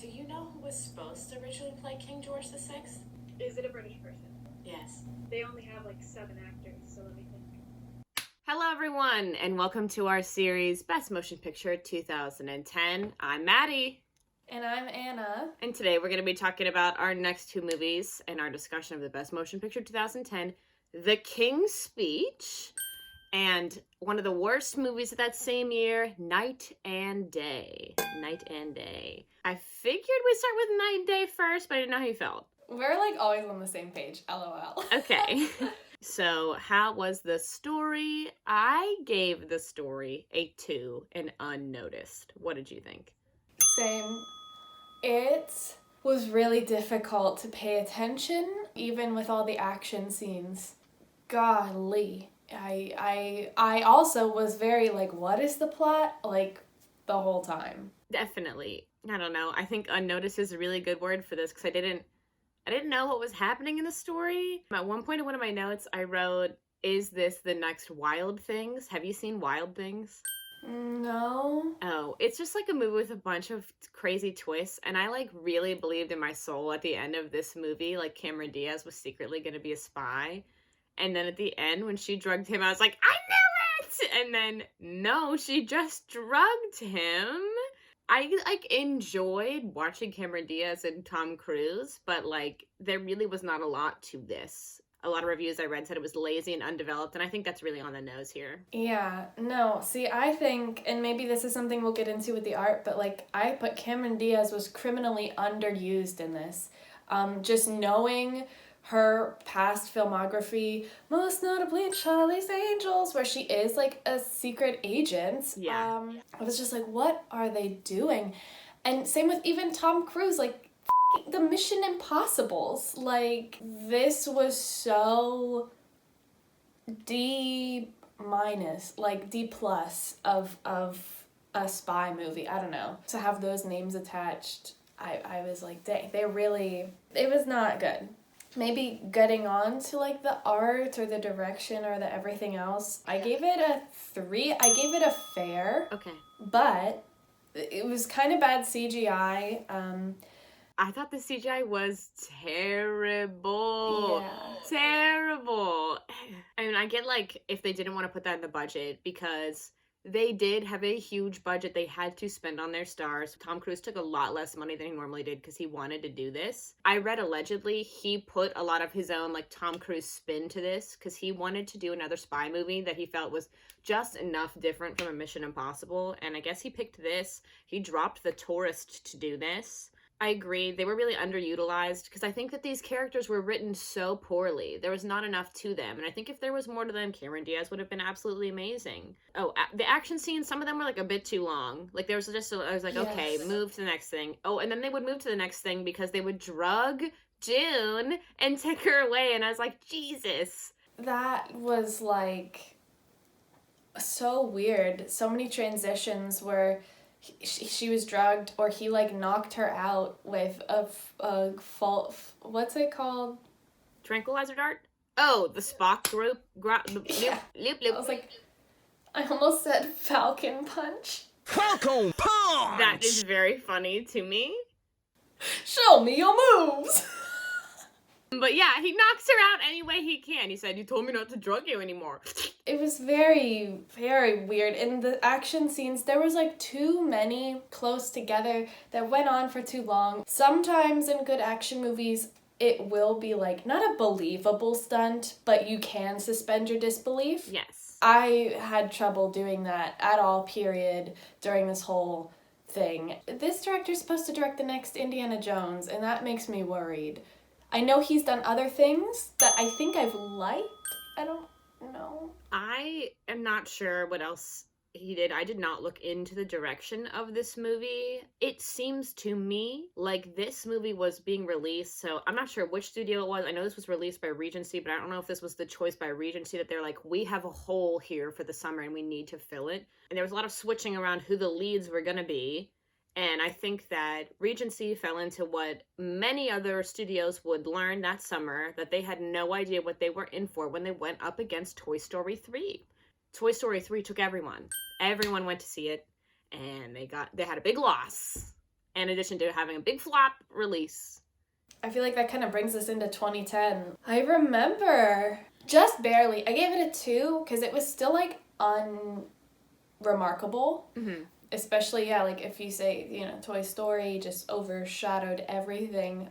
Do you know who was supposed to originally play King George VI? Is it a British person? Yes. They only have like 7 actors, so let me think. Hello everyone, and welcome to our series Best Motion Picture 2010. I'm Maddie. And I'm Anna. And today we're going to be talking about our next two movies and our discussion of the Best Motion Picture 2010, The King's Speech, and one of the worst movies of that same year, Night and Day. Night and Day. I figured we'd start with Night and Day first, but I didn't know how you felt. We're like always on the same page, LOL. Okay. So, how was the story? I gave the story a 2 and unnoticed. What did you think? Same. It was really difficult to pay attention, even with all the action scenes. Golly. I also was very like, what is the plot? Like, the whole time. Definitely. I don't know. I think unnoticed is a really good word for this because I didn't know what was happening in the story. At one point in one of my notes, I wrote, "Is this the next Wild Things?" Have you seen Wild Things? No. Oh, it's just like a movie with a bunch of crazy twists, and I like really believed in my soul at the end of this movie, like Cameron Diaz was secretly going to be a spy. And then at the end, when she drugged him, I was like, I knew it! And then, no, she just drugged him. I, like, enjoyed watching Cameron Diaz and Tom Cruise, but, like, there really was not a lot to this. A lot of reviews I read said it was lazy and undeveloped, and I think that's really on the nose here. Yeah, no, see, I think, and maybe this is something we'll get into with the art, but, like, I put Cameron Diaz was criminally underused in this. Just knowing her past filmography, most notably Charlie's Angels, where she is like a secret agent. Yeah. I was just like, what are they doing? And same with even Tom Cruise, like the Mission Impossibles. Like, this was so D-, like D+ of a spy movie. I don't know. To have those names attached, I was like, dang, it was not good. Maybe getting on to like the art or the direction or the everything else. I gave it a 3. I gave it a fair. Okay. But it was kind of bad CGI. I thought the CGI was terrible. Yeah. Terrible. I mean, I get like if they didn't want to put that in the budget because they did have a huge budget they had to spend on their stars. Tom Cruise took a lot less money than he normally did because he wanted to do this. I read allegedly he put a lot of his own like Tom Cruise spin to this because he wanted to do another spy movie that he felt was just enough different from a Mission Impossible. And I guess he picked this. He dropped The Tourist to do this. I agree. They were really underutilized because I think that these characters were written so poorly. There was not enough to them. And I think if there was more to them, Cameron Diaz would have been absolutely amazing. Oh, the action scenes, some of them were like a bit too long. Like there was just, I was like, yes. Okay, move to the next thing. Oh, and then they would move to the next thing because they would drug June and take her away. And I was like, Jesus. That was like so weird. So many transitions where she was drugged, or he like knocked her out with a fault. What's it called? Tranquilizer dart? Oh, the Spock group. Yeah. Loop. I was like, I almost said Falcon Punch. Falcon Punch! That is very funny to me. Show me your moves. But yeah, he knocks her out any way he can. He said, "You told me not to drug you anymore." It was very, very weird. In the action scenes, there was like too many close together that went on for too long. Sometimes in good action movies, it will be like not a believable stunt, but you can suspend your disbelief. Yes. I had trouble doing that at all, period, during this whole thing. This director's supposed to direct the next Indiana Jones, and that makes me worried. I know he's done other things that I think I've liked. I don't know. I am not sure what else he did. I did not look into the direction of this movie. It seems to me like this movie was being released, so I'm not sure which studio it was. I know this was released by Regency, but I don't know if this was the choice by Regency that they're like, we have a hole here for the summer and we need to fill it. And there was a lot of switching around who the leads were going to be. And I think that Regency fell into what many other studios would learn that summer, that they had no idea what they were in for when they went up against Toy Story 3. Toy Story 3 took everyone. Everyone went to see it, and they had a big loss. in addition to having a big flop release. I feel like that kind of brings us into 2010. I remember just barely. I gave it a 2 because it was still like unremarkable. Mm-hmm. Especially, yeah, like if you say, you know, Toy Story just overshadowed everything.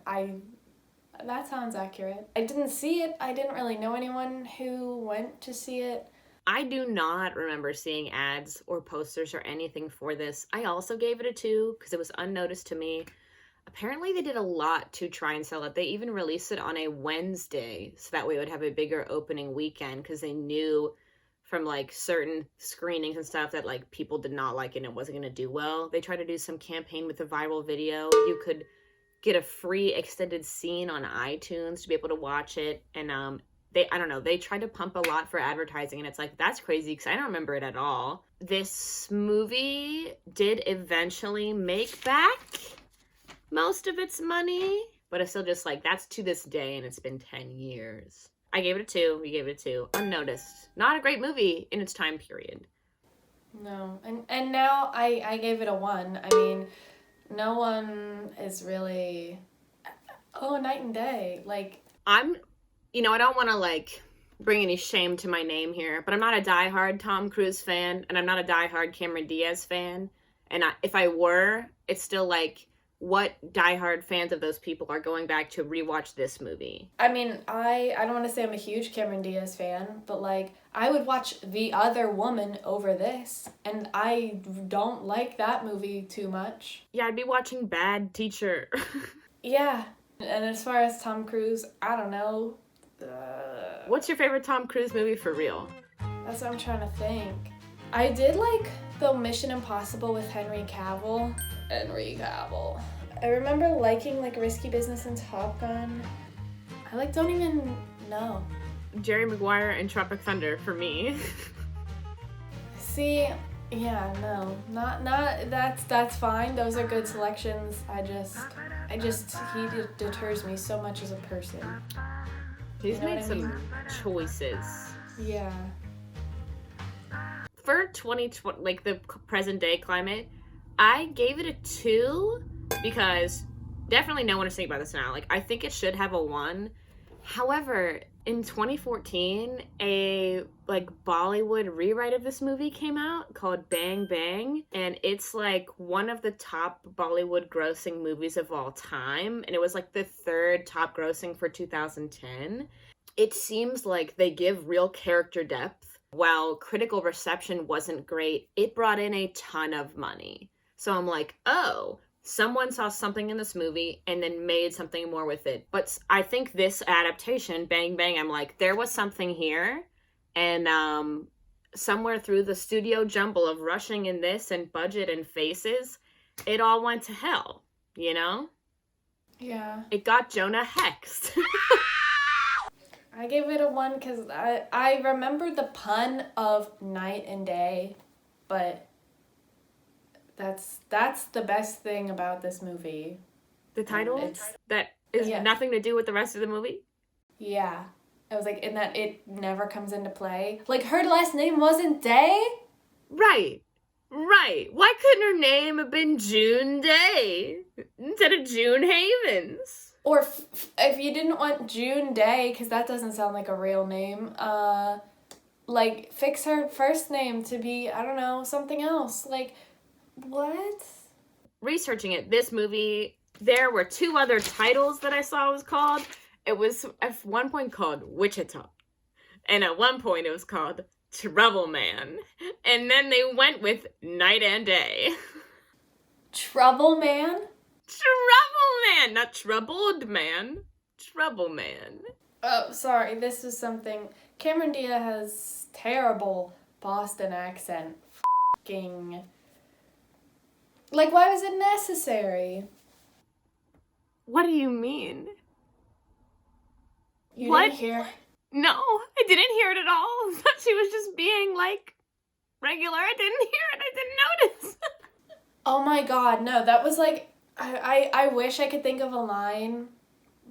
That sounds accurate. I didn't see it. I didn't really know anyone who went to see it. I do not remember seeing ads or posters or anything for this. I also gave it a 2 because it was unnoticed to me. Apparently they did a lot to try and sell it. They even released it on a Wednesday so that way it would have a bigger opening weekend because they knew from like certain screenings and stuff that like people did not like it and it wasn't going to do well. They tried to do some campaign with a viral video. You could get a free extended scene on iTunes to be able to watch it. And they tried to pump a lot for advertising and it's like, that's crazy because I don't remember it at all. This movie did eventually make back most of its money, but it's still just like, that's to this day and it's been 10 years. I gave it a 2. We gave it a 2. Unnoticed. Not a great movie in its time period. No. And now I gave it a 1. I mean, no one is really... Oh, night and day. Like... I don't want to, like, bring any shame to my name here, but I'm not a diehard Tom Cruise fan, and I'm not a diehard Cameron Diaz fan. And if I were, it's still, like... what diehard fans of those people are going back to rewatch this movie? I mean, I don't want to say I'm a huge Cameron Diaz fan, but like, I would watch The Other Woman over this, and I don't like that movie too much. Yeah, I'd be watching Bad Teacher. Yeah, and as far as Tom Cruise, I don't know. What's your favorite Tom Cruise movie for real? That's what I'm trying to think. I did like the Mission Impossible with Henry Cavill. I remember liking like Risky Business and Top Gun. I like don't even know. Jerry Maguire and Tropic Thunder for me. See, yeah, no, not that's fine. Those are good selections. He deters me so much as a person. He's You know made what I some mean? choices. Yeah. For 2020, like the present day climate, I gave it a 2 because definitely no one is thinking about this now. Like, I think it should have a 1. However, in 2014, a like Bollywood rewrite of this movie came out called Bang Bang, and it's like one of the top Bollywood grossing movies of all time, and it was like the 3rd top grossing for 2010. It seems like they give real character depth. While critical reception wasn't great, it brought in a ton of money. So I'm like, oh, someone saw something in this movie and then made something more with it. But I think this adaptation, Bang Bang, I'm like, there was something here. And somewhere through the studio jumble of rushing in this and budget and faces, it all went to hell, you know? Yeah. It got Jonah hexed. I gave it a 1 because I remember the pun of night and day, but that's the best thing about this movie. The title? It's, that is yeah. nothing to do with the rest of the movie? Yeah. I was like, in that it never comes into play. Like, her last name wasn't Day? Right. Why couldn't her name have been June Day instead of June Havens? Or if you didn't want June Day, because that doesn't sound like a real name, like, fix her first name to be, I don't know, something else. Like, what? Researching it, this movie, there were 2 other titles that I saw it was called. It was at one point called Wichita. And at one point it was called Trouble Man. And then they went with Night and Day. Trouble Man? Trouble Man! Not Troubled Man. Trouble Man. Oh, sorry, this is something... Cameron Diaz has terrible Boston accent. F***ing... Like, why was it necessary? What do you mean? You What? didn't hear? No, I didn't hear it at all. I thought she was just being, like, regular. I didn't hear it. I didn't notice. Oh my god, no, that was like... I wish I could think of a line,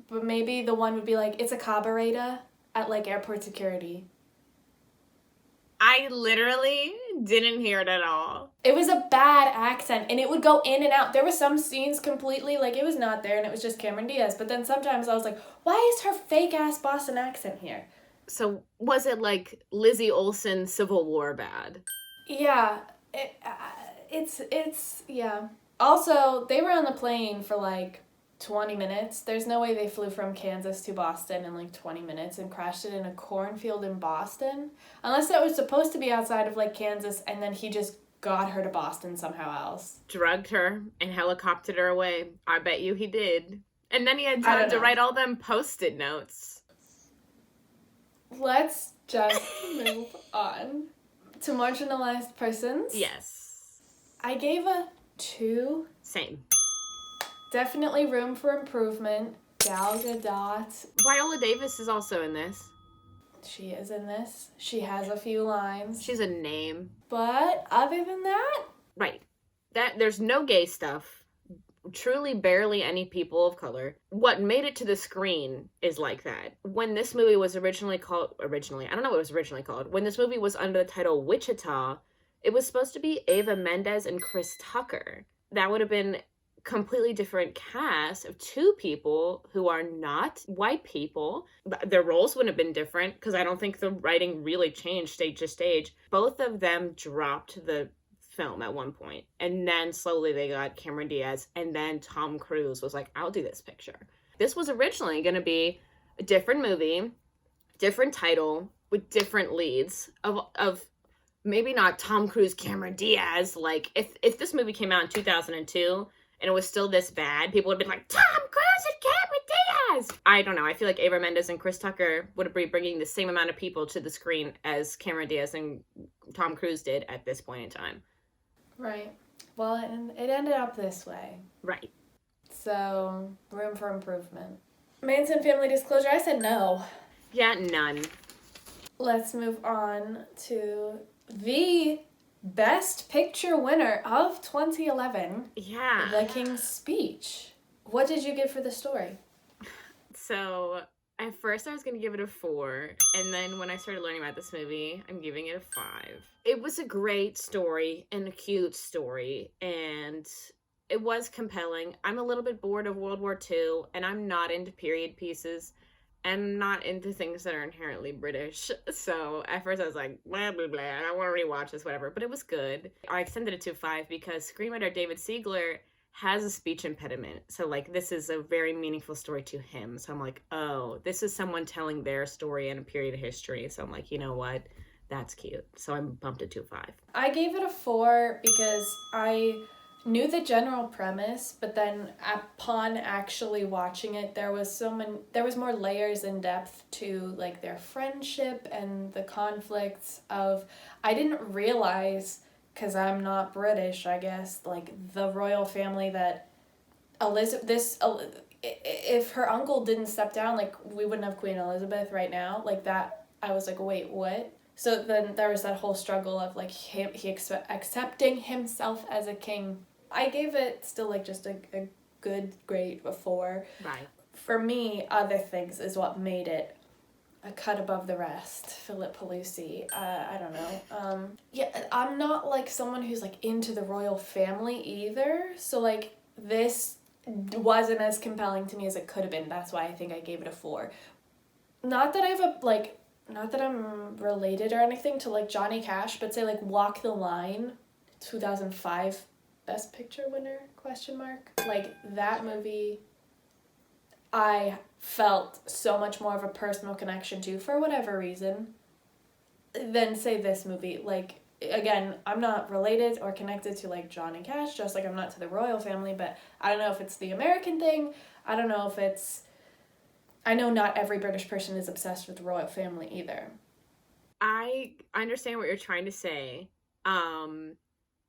but maybe the one would be like, it's a carburetor at, like, airport security. I literally Didn't hear it at all. It was a bad accent, and it would go in and out. There were some scenes completely, like, it was not there, and it was just Cameron Diaz. But then sometimes I was like, why is her fake-ass Boston accent here? So was it like Lizzie Olsen Civil War bad? Yeah, yeah. Also, they were on the plane for, like, 20 minutes. There's no way they flew from Kansas to Boston in, like, 20 minutes and crashed it in a cornfield in Boston. Unless that was supposed to be outside of, like, Kansas, and then he just got her to Boston somehow else. Drugged her and helicoptered her away. I bet you he did. And then he had time to write all them Post-it notes. Let's just move on to marginalized persons. Yes. I gave a 2. Same. Definitely room for improvement. Gal Gadot. Viola Davis is also in this. She is in this. She has a few lines. She's a name. But other than that... Right. There's no gay stuff. Truly barely any people of color. What made it to the screen is like that. When this movie was originally called... I don't know what it was originally called. When this movie was under the title Wichita, it was supposed to be Eva Mendes and Chris Tucker. That would have been completely different cast of 2 people who are not white people. Their roles wouldn't have been different because I don't think the writing really changed stage to stage. Both of them dropped the film at one point, and then slowly they got Cameron Diaz, and then Tom Cruise was like, I'll do this picture. This was originally going to be a different movie, different title, with different leads of maybe not Tom Cruise, Cameron Diaz. Like, if this movie came out in 2002 and it was still this bad, people would have been like, Tom Cruise and Cameron Diaz! I don't know. I feel like Ava Mendes and Chris Tucker would be bringing the same amount of people to the screen as Cameron Diaz and Tom Cruise did at this point in time. Right. Well, it ended up this way. Right. So, room for improvement. Manson Family Disclosure, I said no. Yeah, none. Let's move on to the Best Picture winner of 2011. Yeah. The King's Speech. What did you give for the story? So, at first I was going to give it a 4, and then when I started learning about this movie, I'm giving it a 5. It was a great story and a cute story, and it was compelling. I'm a little bit bored of World War II, and I'm not into period pieces. I'm not into things that are inherently British. So at first I was like, blah, blah, blah. I don't want to rewatch this, whatever. But it was good. I extended it to 5 because screenwriter David Siegler has a speech impediment. So, like, this is a very meaningful story to him. So I'm like, oh, this is someone telling their story in a period of history. So I'm like, you know what? That's cute. So I bumped it to a 5. I gave it a 4 because I knew the general premise, but then upon actually watching it, there was more layers and depth to, like, their friendship and the conflicts of, I didn't realize, because I'm not British, I guess, like, the royal family that if her uncle didn't step down, like, we wouldn't have Queen Elizabeth right now, like, that, I was like, wait, what? So then there was that whole struggle of, like, he accepting himself as a king. I gave it still, like, just a good grade, a 4. Right. For me, other things is what made it a cut above the rest. Philip Pelusi, I don't know. Yeah, I'm not, like, someone who's, like, into the royal family either. So, like, this wasn't as compelling to me as it could have been. That's why I think I gave it a 4. Not that I'm related or anything to, like, Johnny Cash, but say, like, Walk the Line, 2005 Best Picture winner, ? Like, that movie, I felt so much more of a personal connection to, for whatever reason, than, say, this movie. Like, again, I'm not related or connected to, like, Johnny Cash, just like I'm not to the royal family, but I don't know if it's the American thing. I don't know if it's... I know not every British person is obsessed with the royal family either. I understand what you're trying to say.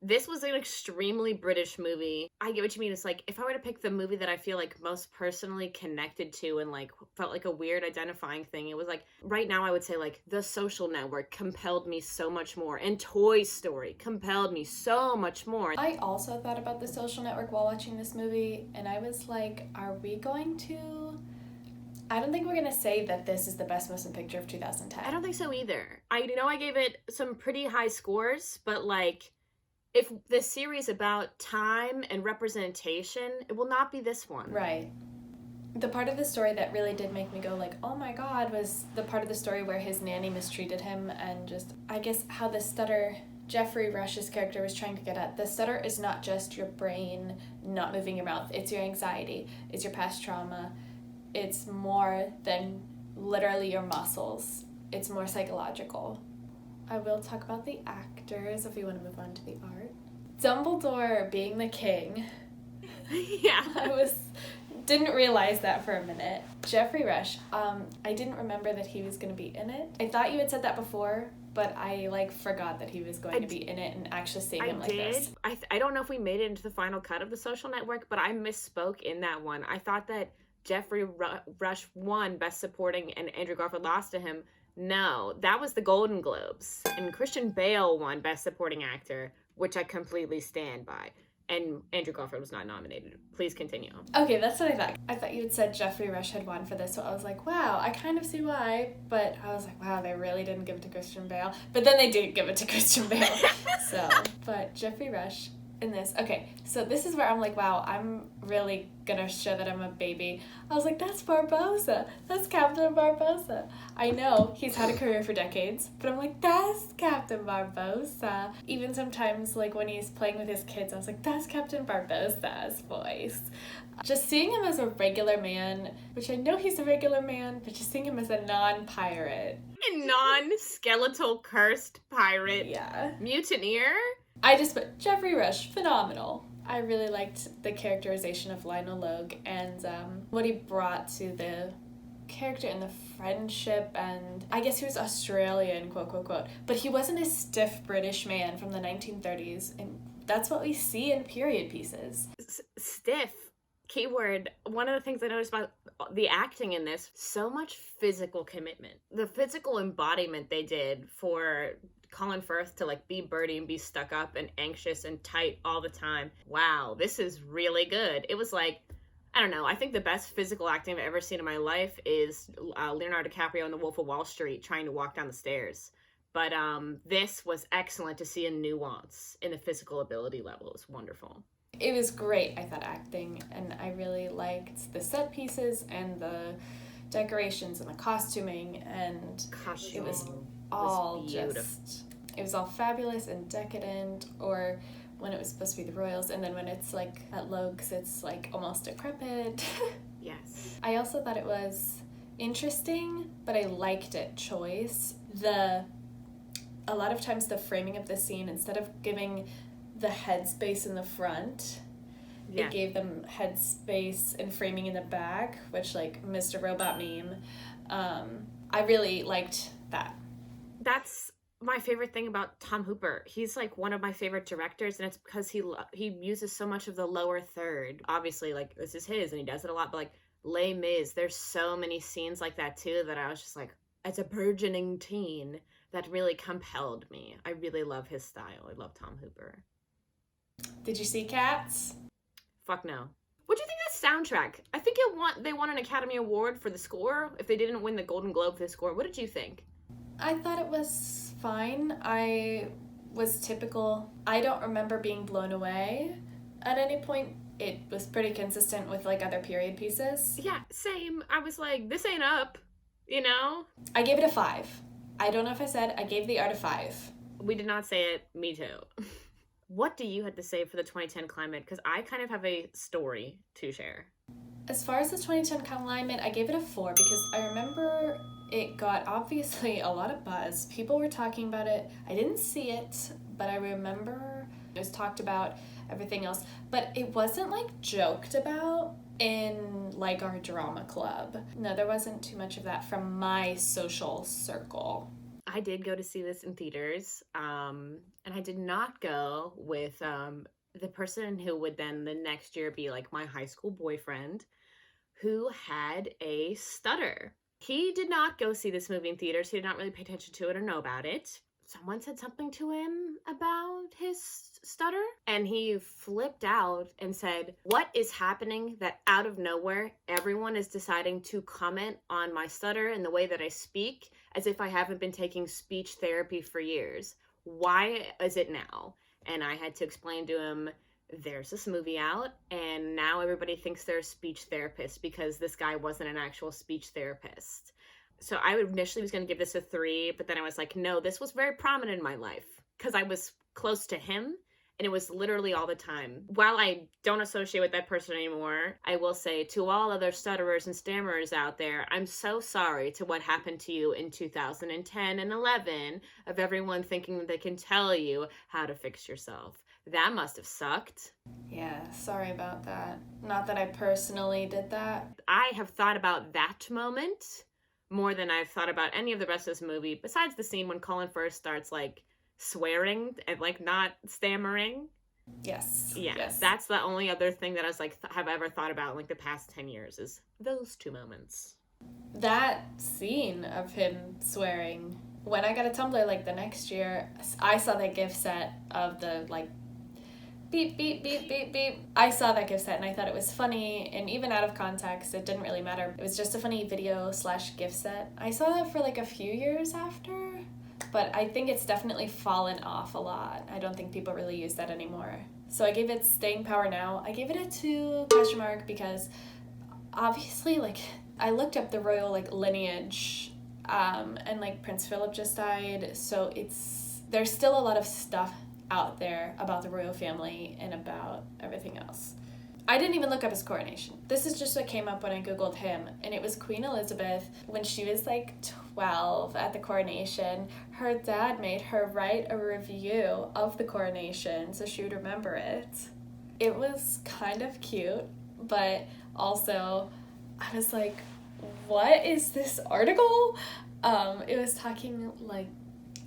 This was an extremely British movie. I get what you mean. It's like, if I were to pick the movie that I feel like most personally connected to and, like, felt like a weird identifying thing, it was like, right now I would say, like, The Social Network compelled me so much more, and Toy Story compelled me so much more. I also thought about The Social Network while watching this movie, and I was like, are we going to I don't think we're gonna say that this is the best motion picture of 2010. I don't think so either. I know I gave it some pretty high scores, but like, if the series about time and representation, it will not be this one. Right. The part of the story that really did make me go like, oh my god, was the part of the story where his nanny mistreated him, and just, I guess, how the stutter, Jeffrey Rush's character was trying to get at. The stutter is not just your brain not moving your mouth. It's your anxiety. It's your past trauma. It's more than literally your muscles. It's more psychological. I will talk about the actors if we want to move on to the art. Dumbledore being the king. Yeah. Didn't realize that for a minute. Jeffrey Rush, I didn't remember that he was going to be in it. I thought you had said that before, but I forgot that he was going to be in it and actually seeing him like this. I don't know if we made it into the final cut of The Social Network, but I misspoke in that one. I thought that Jeffrey Rush won Best Supporting and Andrew Garfield lost to him. No, that was the Golden Globes. And Christian Bale won Best Supporting Actor, which I completely stand by. And Andrew Garfield was not nominated. Please continue. Okay, that's what I thought. I thought you had said Jeffrey Rush had won for this, so I was like, wow, I kind of see why. But I was like, wow, they really didn't give it to Christian Bale. But then they did give it to Christian Bale. But Jeffrey Rush in this. Okay, so this is where I'm like, wow, I'm really gonna show that I'm a baby. I was like, that's Barbossa. That's Captain Barbossa. I know he's had a career for decades, but I'm like, that's Captain Barbossa. Even sometimes, like, when he's playing with his kids, I was like, that's Captain Barbossa's voice. Just seeing him as a regular man, which I know he's a regular man, but just seeing him as a non-pirate. A non-skeletal cursed pirate. Yeah. Mutineer? I just put Jeffrey Rush, phenomenal. I really liked the characterization of Lionel Logue and what he brought to the character and the friendship, and I guess he was Australian, quote, quote, quote, but he wasn't a stiff British man from the 1930s, and that's what we see in period pieces. Stiff. Keyword. One of the things I noticed about the acting in this, so much physical commitment. The physical embodiment they did for Colin Firth to like be Birdie and be stuck up and anxious and tight all the time. Wow, this is really good. It was like, I don't know, I think the best physical acting I've ever seen in my life is Leonardo DiCaprio in The Wolf of Wall Street trying to walk down the stairs. But this was excellent to see a nuance in the physical ability level. It was wonderful. It was great, I thought, acting, and I really liked the set pieces and the decorations and the costuming, and it was all just, it was all fabulous and decadent, or when it was supposed to be the Royals, and then when it's like at Logue's, it's like almost decrepit. Yes. I also thought it was interesting, but I liked it choice. A lot of times the framing of the scene, instead of giving the headspace in the front, it gave them headspace and framing in the back, which, like, Mr. Robot meme. I really liked that. That's my favorite thing about Tom Hooper. He's like one of my favorite directors, and it's because he uses so much of the lower third. Obviously, like, this is his and he does it a lot, but like Les Mis, there's so many scenes like that too that I was just like, as a burgeoning teen, that really compelled me. I really love his style. I love Tom Hooper. Did you see Cats? Fuck no. What do you think of the soundtrack? I think they won an Academy Award for the score. If they didn't win the Golden Globe for the score, what did you think? I thought it was fine. I was typical. I don't remember being blown away at any point. It was pretty consistent with like other period pieces. Yeah, same. I was like, this ain't up, you know? I gave it a 5. I don't know if I said I gave the art a 5. We did not say it. Me too. What do you have to say for the 2010 climate? Because I kind of have a story to share. As far as the 2010 climate, I gave it a 4 because I remember it got obviously a lot of buzz. People were talking about it. I didn't see it, but I remember it was talked about, everything else. But it wasn't like joked about in like our drama club. No, there wasn't too much of that from my social circle. I did go to see this in theaters, and I did not go with the person who would then the next year be like my high school boyfriend, who had a stutter. He did not go see this movie in theaters. He did not really pay attention to it or know about it. someone said something to him about his stutter, and he flipped out and said, "What is happening that out of nowhere everyone is deciding to comment on my stutter and the way that I speak as if I haven't been taking speech therapy for years? Why is it now?" And I had to explain to him, there's this movie out, and now everybody thinks they're a speech therapist because this guy wasn't an actual speech therapist. So I initially was going to give this a 3, but then I was like, no, this was very prominent in my life because I was close to him, and it was literally all the time. While I don't associate with that person anymore, I will say to all other stutterers and stammerers out there, I'm so sorry to what happened to you in 2010 and 11 of everyone thinking that they can tell you how to fix yourself. That must have sucked. Yeah, sorry about that. Not that I personally did that. I have thought about that moment more than I've thought about any of the rest of this movie, besides the scene when Colin first starts, like, swearing and, like, not stammering. Yes. Yeah, Yes. that's the only other thing that I was, like, have ever thought about in, like, the past 10 years is those 2 moments. That scene of him swearing, when I got a Tumblr, like, the next year, I saw that gift set of the, like, beep, beep, beep, beep, beep. I saw that gift set and I thought it was funny, and even out of context, it didn't really matter. It was just a funny video/gift set. I saw that for like a few years after, but I think it's definitely fallen off a lot. I don't think people really use that anymore. So I gave it staying power now. I gave it a 2 ? Because obviously, like, I looked up the royal, like, lineage, and, like, Prince Philip just died, so there's still a lot of stuff out there about the royal family and about everything else. I didn't even look up his coronation. This is just what came up when I googled him, and it was Queen Elizabeth. When she was like 12 at the coronation, her dad made her write a review of the coronation so she would remember it. It was kind of cute, but also I was like, what is this article? It was talking like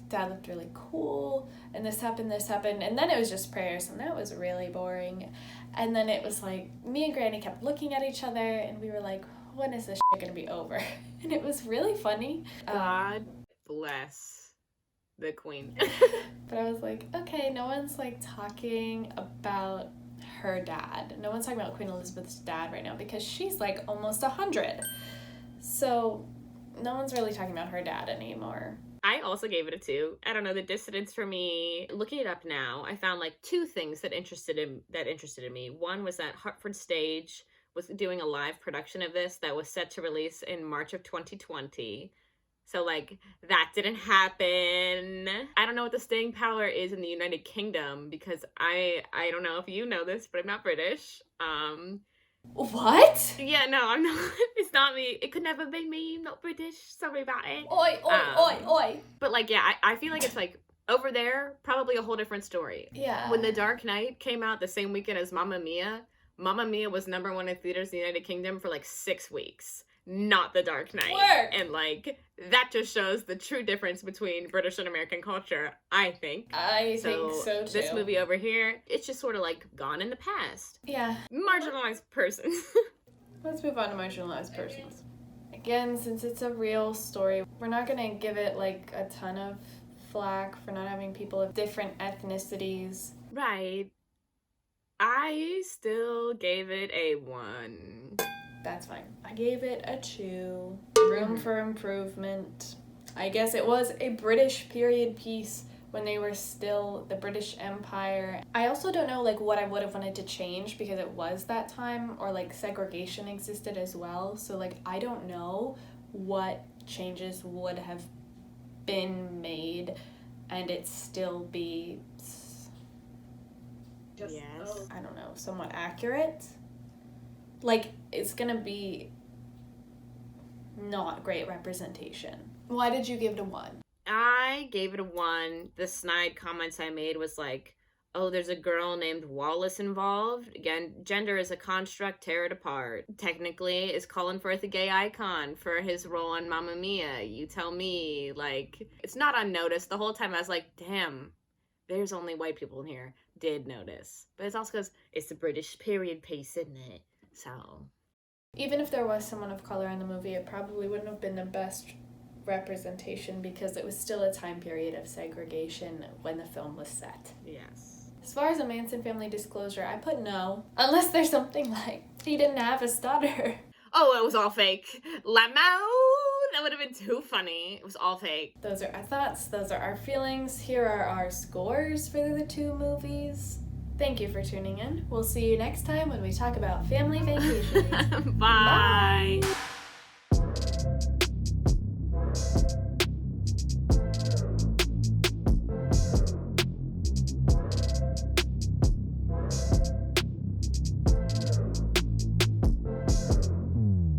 Dad looked really cool, and this happened, and then it was just prayers, and that was really boring. And then it was like, me and Granny kept looking at each other, and we were like, when is this shit gonna be over? And it was really funny. God bless the Queen. But I was like, okay, no one's like talking about her dad. No one's talking about Queen Elizabeth's dad right now because she's like almost 100. So no one's really talking about her dad anymore. I also gave it a 2. I don't know, the dissonance for me, looking it up now, I found like 2 things that interested in me. One was that Hartford Stage was doing a live production of this that was set to release in March of 2020. So, like, that didn't happen. I don't know what the staying power is in the United Kingdom because I don't know if you know this, but I'm not British. What? Yeah, no, I'm not. It's not me. It could never be me. I'm not British. Sorry about it. Oi. But, like, yeah, I feel like it's, like, over there, probably a whole different story. Yeah. When The Dark Knight came out the same weekend as Mamma Mia was #1 in theaters in the United Kingdom for, like, 6 weeks. Not The Dark Knight. Work. And, like, that just shows the true difference between British and American culture, I think. I think so, too. This movie over here, it's just sort of, like, gone in the past. Yeah. Marginalized persons. Let's move on to marginalized persons. Again, since it's a real story, we're not going to give it, like, a ton of flack for not having people of different ethnicities. Right. I still gave it a 1. That's fine. I gave it a 2. Room for improvement. I guess it was a British period piece when they were still the British Empire. I also don't know, like, what I would have wanted to change because it was that time, or, like, segregation existed as well. So, like, I don't know what changes would have been made and it still be, Just, Yes. I don't know, somewhat accurate. Like, it's gonna be not great representation. Why did you give it a 1? I gave it a 1. The snide comments I made was like, oh, there's a girl named Wallace involved. Again, gender is a construct, tear it apart. Technically, is Colin Firth a gay icon for his role on Mamma Mia? You tell me. Like, it's not unnoticed. The whole time I was like, damn, there's only white people in here. Did notice. But it's also because it's a British period piece, isn't it? So... Even if there was someone of color in the movie, it probably wouldn't have been the best representation because it was still a time period of segregation when the film was set. Yes. As far as a Manson Family Disclosure, I put no. Unless there's something like, he didn't have a stutter. Oh, it was all fake. Lamau! That would have been too funny. It was all fake. Those are our thoughts. Those are our feelings. Here are our scores for the two movies. Thank you for tuning in. We'll see you next time when we talk about family vacations. Bye.